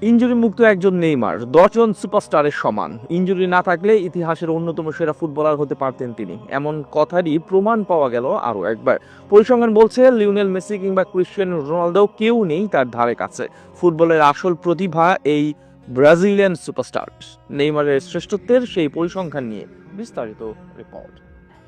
Injury মুক্ত একজন Neymar ১০ জন সুপারস্টারের সমান। ইনজুরি না থাকলে ইতিহাসের অন্যতম সেরা ফুটবলার হতে পারতেন তিনি, এমন কথারই প্রমাণ পাওয়া গেল আরও একবার। পরিসংখ্যান বলছে লিওনেল মেসি কিংবা ক্রিস্টিয়ানো রোনালদো কেউ নেই তার ধারে কাছে। ফুটবলের আসল প্রতিভা এই ব্রাজিলিয়ান সুপারস্টার। নেইমারের শ্রেষ্ঠত্বের সেই পরিসংখ্যান নিয়ে বিস্তারিত রিপোর্ট।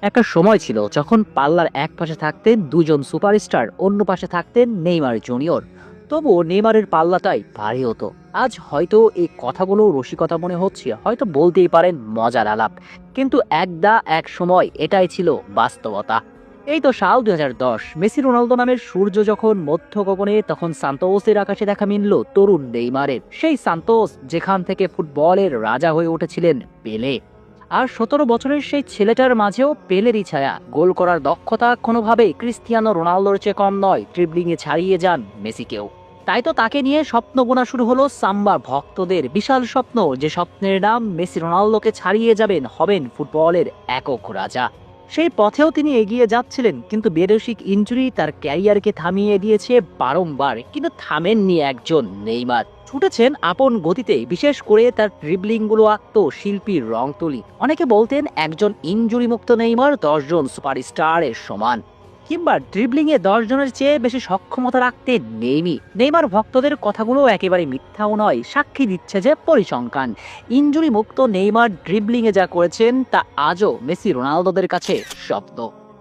একটা সময় ছিল যখন পাল্লার এক পাশে থাকতেন দুজন সুপারস্টার, অন্য পাশে থাকতেন নেইমার জুনিয়র। তবুও নেইমারের পাল্লাটাই ভারী হতো। আজ হয়তো এই কথাগুলো রসিকতা মনে হচ্ছে, হয়তো বলতেই পারেন মজার আলাপ, কিন্তু এক সময় এটাই ছিল বাস্তবতা। এই তো সাল ২০১০, মেসি রোনালদো নামের সূর্য যখন মধ্য গগনে, তখন সান্তোসের আকাশে দেখা মিলল তরুণ নেইমারের। সেই সান্তোস যেখান থেকে ফুটবলের রাজা হয়ে উঠেছিলেন পেলে। আর ১৭ বছরের সেই ছেলেটার মাঝেও পেলেরই ছায়া। গোল করার দক্ষতা কোনোভাবেই ক্রিস্টিয়ানো রোনালদোর চেয়ে কম নয়। ড্রিবলিংয়ে ছাড়িয়ে যান মেসিকেও। তাই তো তাকে নিয়ে স্বপ্ন গোনা শুরু হলো সাম্বা ভক্তদের। বিশাল স্বপ্ন, যে স্বপ্নের নাম মেসি রোনালদোকে ছাড়িয়ে যাবেন, হবেন ফুটবলের একক রাজা। সেই পথেও তিনি এগিয়ে যাচ্ছিলেন, কিন্তু বেরসিক ইনজুরি তার ক্যারিয়ারকে থামিয়ে দিয়েছে বারংবার। কিন্তু থামেননি একজন নেইমার। ছুটেছেন আপন গতিতে, বিশেষ করে তার ড্রিবলিংগুলো আঁকত শিল্পীর রং তুলি। অনেকে বলতেন একজন ইনজুরি মুক্ত নেইমার ১০ জন সুপারস্টারের সমান, কিংবা ড্রিবলিংয়ে ১০ জনের চেয়ে বেশি সক্ষমতা রাখতেন নেইমার ভক্তদের কথাগুলো একেবারে মিথ্যাও নয়, সাক্ষী দিচ্ছে যে পরিসংখ্যান। ইনজুরি মুক্ত নেইমার ড্রিবলিংয়ে যা করেছেন তা আজও মেসি রোনালদোদের কাছে শব্দ।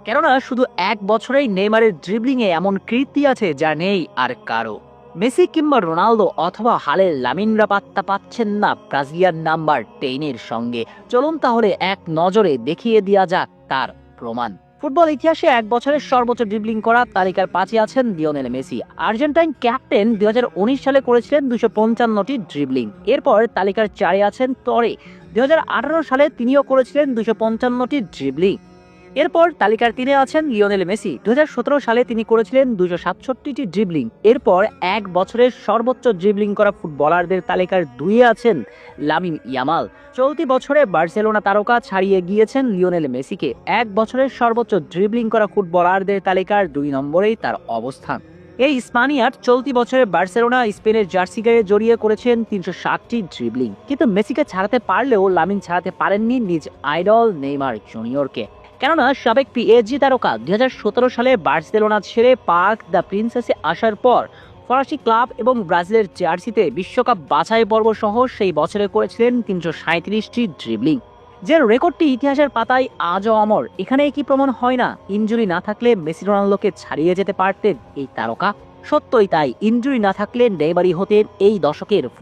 কেননা শুধু এক বছরেই নেইমারের ড্রিবলিংয়ে এমন কীর্তি আছে যা নেই আর কারো। মেসি কিংবা রোনালদো অথবা হালের লামিনরা পাত্তা পাচ্ছেন না ব্রাজিলিয়ান নাম্বার 10-এর সঙ্গে। চলুন তাহলে এক নজরে দেখিয়ে দেওয়া যাক তার প্রমাণ। ফুটবল ইতিহাসে এক বছরের সর্বোচ্চ ড্রিবলিং করা তালিকার ৫-এ আছেন লিওনেল মেসি। আর্জেন্টাইন ক্যাপ্টেন ২০১৯ সালে করেছিলেন ২৫৫টি ড্রিবলিং। এরপর তালিকার ৪-এ আছেন তরে। ২০১৮ সালে তিনিও করেছিলেন ২৫৫টি ড্রিবলিং। এরপর তালিকার ৩-এ আছেন লিওনেল মেসি। ২০১৭ সালে তিনি করেছিলেন ২৬৭টি ড্রিবলিং। এরপর এক বছরের সর্বোচ্চ ড্রিবলিং করা ফুটবলারদের তালিকার ২-এ আছেন লামিন ইয়ামাল। চলতি বছরে বার্সেলোনা তারকা ছাড়িয়ে গিয়েছেন লিওনেল মেসিকে। এক বছরের সর্বোচ্চ ড্রিবলিং করা ফুটবলারদের তালিকার ২ নম্বরেই তার অবস্থান। এই স্পানিয়ার চলতি বছরে বার্সেলোনা স্পেনের জার্সি গায়ে জড়িয়ে করেছেন ৩৬০টি ড্রিবলিং। কিন্তু মেসিকে ছাড়াতে পারলেও লামিন ছাড়াতে পারেননি নিজ আইডল নেইমার জুনিয়রকে। কেননা সাবেক পিএসজি তারকা ২০১৭ সালে বার্সেলোনা ছেড়ে পার্ক দ্য প্রিন্সেসে আসার পর ফরাসি ক্লাব এবং ব্রাজিলের জার্সিতে বিশ্বকাপ বাছাই পর্ব সহ সেই বছরে করেছিলেন ৩৩৭টি ড্রিবলিং, যে রেকর্ডটি ইতিহাসের পাতায় আজও অমর। এখানে কি প্রমাণ হয় না ইনজুরি না থাকলে মেসি রোনালদোকে ছাড়িয়ে যেতে পারতেন এই তারকা? সত্যই তাই, ইনজুরি না থাকলে নেইমারই হতেন এই দশকের